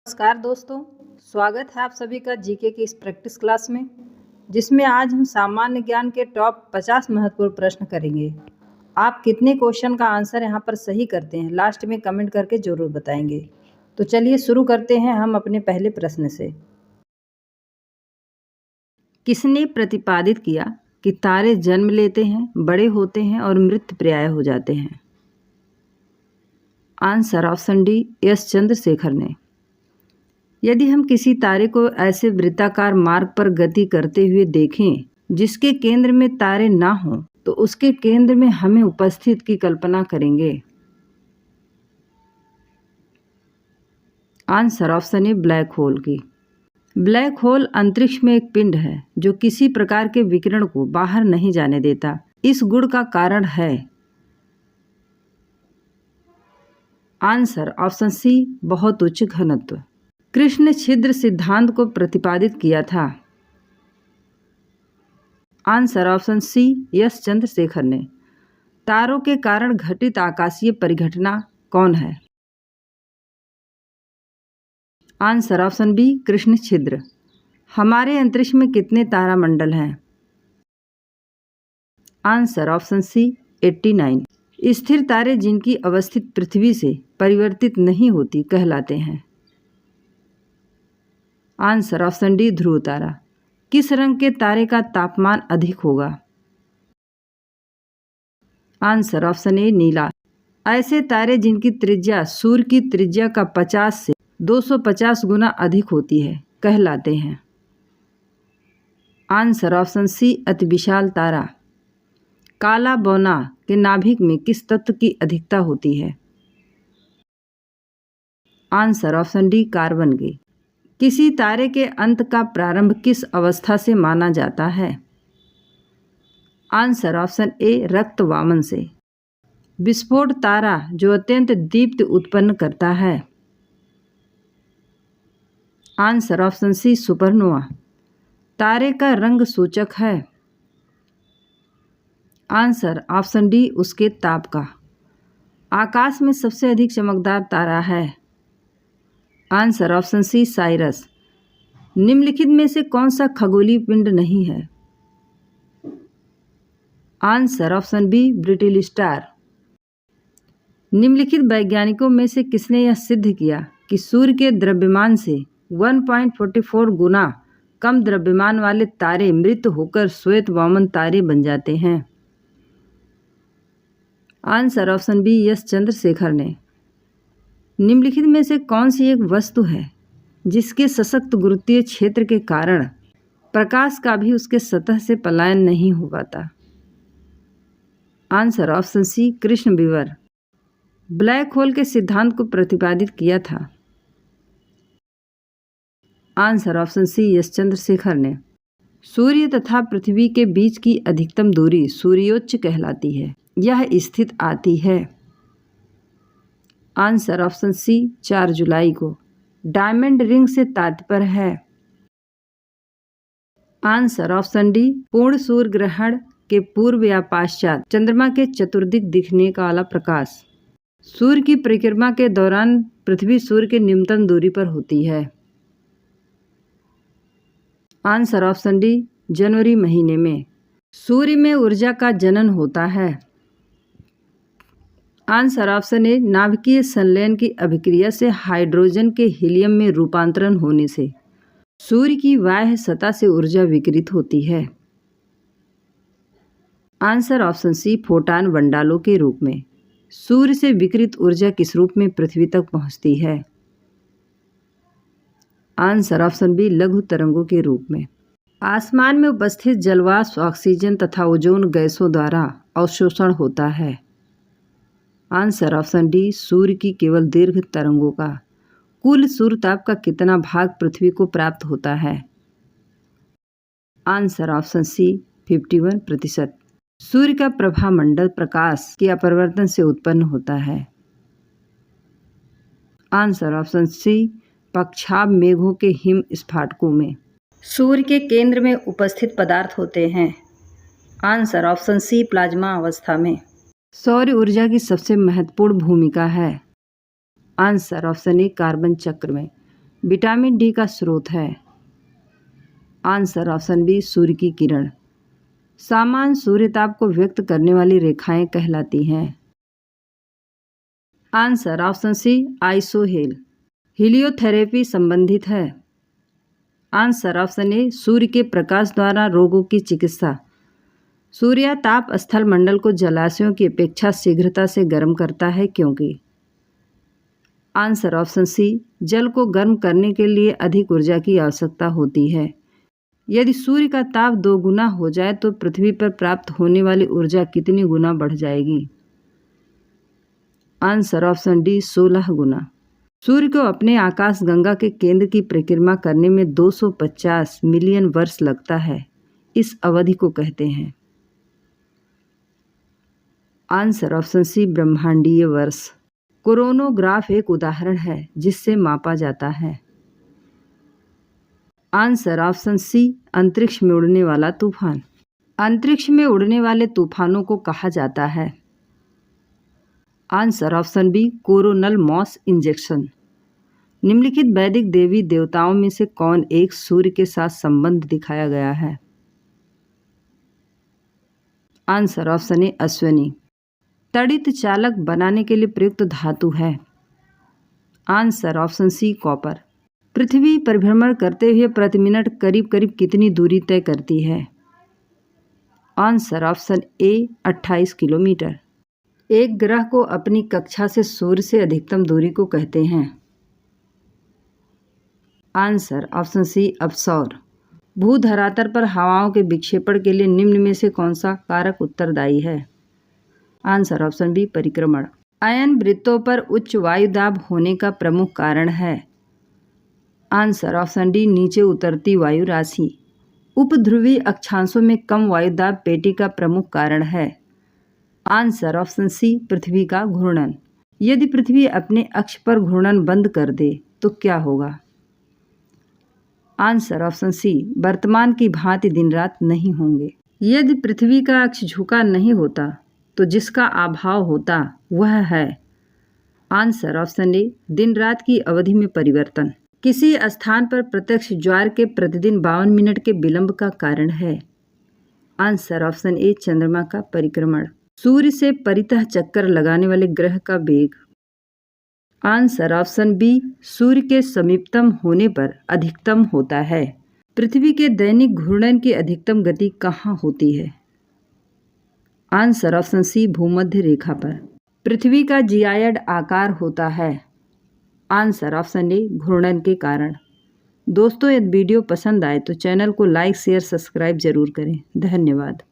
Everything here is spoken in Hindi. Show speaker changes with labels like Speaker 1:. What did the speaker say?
Speaker 1: नमस्कार दोस्तों, स्वागत है आप सभी का जीके की इस प्रैक्टिस क्लास में, जिसमें आज हम सामान्य ज्ञान के टॉप 50 महत्वपूर्ण प्रश्न करेंगे। आप कितने क्वेश्चन का आंसर यहाँ पर सही करते हैं, लास्ट में कमेंट करके ज़रूर बताएंगे। तो चलिए शुरू करते हैं हम अपने पहले प्रश्न से। किसने प्रतिपादित किया कि तारे जन्म लेते हैं, बड़े होते हैं और मृतप्राय हो जाते हैं? Answer option D, S Chandrasekhar ने। यदि हम किसी तारे को ऐसे वृत्ताकार मार्ग पर गति करते हुए देखें जिसके केंद्र में तारे ना हों, तो उसके केंद्र में हमें उपस्थित की कल्पना करेंगे। आंसर ऑप्शन ए, ब्लैक होल की। ब्लैक होल अंतरिक्ष में एक पिंड है जो किसी प्रकार के विकिरण को बाहर नहीं जाने देता। इस गुण का कारण है आंसर ऑप्शन सी, बहुत उच्च घनत्व। कृष्ण छिद्र सिद्धांत को प्रतिपादित किया था। Answer option C, S Chandrasekhar ने। तारों के कारण घटित आकाशीय परिघटना कौन है? आंसर ऑप्शन बी, कृष्ण छिद्र। हमारे अंतरिक्ष में कितने तारामंडल हैं? Answer option C, 89। स्थिर तारे जिनकी अवस्थित पृथ्वी से परिवर्तित नहीं होती कहलाते हैं। आंसर ऑप्शन डी, ध्रुव तारा। किस रंग के तारे का तापमान अधिक होगा? आंसर ऑप्शन ए, नीला। ऐसे तारे जिनकी त्रिज्या सूर्य की त्रिज्या का 50 से 250 गुना अधिक होती है कहलाते हैं। आंसर ऑप्शन सी, अति विशाल तारा। काला बौना के नाभिक में किस तत्व की अधिकता होती है? आंसर ऑप्शन डी, कार्बन की। किसी तारे के अंत का प्रारंभ किस अवस्था से माना जाता है? आंसर ऑप्शन ए, रक्त वामन से। विस्फोट तारा जो अत्यंत दीप्ति उत्पन्न करता है? Answer option C, supernova. तारे का रंग सूचक है? आंसर ऑप्शन डी, उसके ताप का। आकाश में सबसे अधिक चमकदार तारा है? Answer option C, Sirius. निम्नलिखित में से कौन सा खगोलीय पिंड नहीं है? Answer option B, brittle star. निम्नलिखित वैज्ञानिकों में से किसने यह सिद्ध किया कि सूर्य के द्रव्यमान से 1.44 गुना कम द्रव्यमान वाले तारे मृत होकर श्वेत वामन तारे बन जाते हैं? Answer option B, S Chandrasekhar ने। निम्नलिखित में से कौन सी एक वस्तु है जिसके सशक्त गुरुत्वीय क्षेत्र के कारण प्रकाश का भी उसके सतह से पलायन नहीं हो पाता? आंसर ऑप्शन सी, कृष्ण विवर। ब्लैक होल के सिद्धांत को प्रतिपादित किया था? Answer option C, S Chandrasekhar ने। सूर्य तथा पृथ्वी के बीच की अधिकतम दूरी सूर्योच्च कहलाती है। यह स्थित आती है? आंसर ऑप्शन सी, 4 जुलाई को। डायमंड रिंग से तात्पर्य है? आंसर ऑप्शन डी, पूर्ण सूर्य ग्रहण के पूर्व या पश्चात चंद्रमा के चतुर्दिक दिखने का वाला प्रकाश। सूर्य की परिक्रमा के दौरान पृथ्वी सूर्य के न्यूनतम दूरी पर होती है? आंसर ऑप्शन डी, जनवरी महीने में। सूर्य में ऊर्जा का जनन होता है? आंसर ऑप्शन ए, नाभिकीय संलयन की अभिक्रिया से हाइड्रोजन के हीलियम में रूपांतरण होने से सूर्य की बाह्य सतह से ऊर्जा विकिरित होती है? आंसर ऑप्शन सी, फोटान वंडालों के रूप में। सूर्य से विकिरित ऊर्जा किस रूप में पृथ्वी तक पहुंचती है? आंसर ऑप्शन बी, लघु तरंगों के रूप में। आसमान में उपस्थित जलवाष्प ऑक्सीजन तथा ओजोन गैसों द्वारा अवशोषण होता है? आंसर ऑप्शन डी, सूर्य की केवल दीर्घ तरंगों का। कुल सूर्य ताप का कितना भाग पृथ्वी को प्राप्त होता है? आंसर ऑप्शन सी, 51%। सूर्य का प्रभामंडल प्रकाश के अपवर्तन से उत्पन्न होता है? आंसर ऑप्शन सी, पक्षाभ मेघों के हिम स्फाटकों में। सूर्य के केंद्र में उपस्थित पदार्थ होते हैं? आंसर ऑप्शन सी, प्लाज्मा अवस्था में। सौर ऊर्जा की सबसे महत्वपूर्ण भूमिका है? आंसर ऑप्शन ए, कार्बन चक्र में। विटामिन डी का स्रोत है? आंसर ऑप्शन बी सूर्य की किरण। सामान्य सूर्यताप को व्यक्त करने वाली रेखाएं कहलाती हैं? आंसर ऑप्शन सी आइसोहेल। हीलियोथेरेपी संबंधित है? आंसर ऑप्शन ए सूर्य के प्रकाश द्वारा रोगों की चिकित्सा। सूर्यताप स्थल मंडल को जलाशयों की अपेक्षा शीघ्रता से गर्म करता है क्योंकि? आंसर ऑप्शन सी जल को गर्म करने के लिए अधिक ऊर्जा की आवश्यकता होती है। यदि सूर्य का ताप 2 गुना हो जाए तो पृथ्वी पर प्राप्त होने वाली ऊर्जा कितनी गुना बढ़ जाएगी? आंसर ऑप्शन डी 16 गुना। सूर्य को अपने आकाश गंगा के केंद्र की परिक्रमा करने में 250 मिलियन वर्ष लगता है। इस अवधि को कहते हैं? आंसर ऑप्शन सी ब्रह्मांडीय वर्ष। कोरोनोग्राफ एक उदाहरण है जिससे मापा जाता है? आंसर ऑप्शन सी अंतरिक्ष में उड़ने वाला तूफान। अंतरिक्ष में उड़ने वाले तूफानों को कहा जाता है? Answer option B coronal mass injection. निम्नलिखित वैदिक देवी देवताओं में से कौन एक सूर्य के साथ संबंध दिखाया गया है? Answer option A Ashwini. तड़ित चालक बनाने के लिए प्रयुक्त धातु है? Answer option C copper. पृथ्वी परिभ्रमण करते हुए प्रति मिनट करीब करीब कितनी दूरी तय करती है? आंसर ऑप्शन ए 28 किलोमीटर। एक ग्रह को अपनी कक्षा से सूर्य से अधिकतम दूरी को कहते हैं? आंसर ऑप्शन सी अपसौर। भूधरातल पर हवाओं के विक्षेपण के लिए निम्न में से कौन सा कारक उत्तरदायी है? आंसर ऑप्शन बी परिक्रमण। अयन वृत्तों पर उच्च वायुदाब होने का प्रमुख कारण है? आंसर ऑप्शन डी नीचे उतरती वायु राशि। उपध्रुवीय अक्षांशों में कम वायुदाब पेटी का प्रमुख कारण है? आंसर ऑप्शन सी पृथ्वी का घूर्णन। यदि पृथ्वी अपने अक्ष पर घूर्णन बंद कर दे तो क्या होगा? आंसर ऑप्शन सी वर्तमान की भांति दिन रात नहीं होंगे। यदि पृथ्वी का अक्ष झुका नहीं होता तो जिसका अभाव होता वह है? आंसर ऑप्शन ए दिन रात की अवधि में परिवर्तन। किसी स्थान पर प्रत्यक्ष ज्वार के प्रतिदिन 52 मिनट के विलंब का कारण है? आंसर ऑप्शन ए चंद्रमा का परिक्रमण। सूर्य से परितः चक्कर लगाने वाले ग्रह का वेग? आंसर ऑप्शन बी सूर्य के समीपतम होने पर अधिकतम होता है। पृथ्वी के दैनिक घूर्णन की अधिकतम गति कहाँ होती है? आंसर ऑप्शन सी भूमध्य रेखा पर। पृथ्वी का जियायड आकार होता है? आंसर ऑप्शन ए घूर्णन के कारण। दोस्तों यदि वीडियो पसंद आए तो चैनल को लाइक शेयर सब्सक्राइब जरूर करें। धन्यवाद।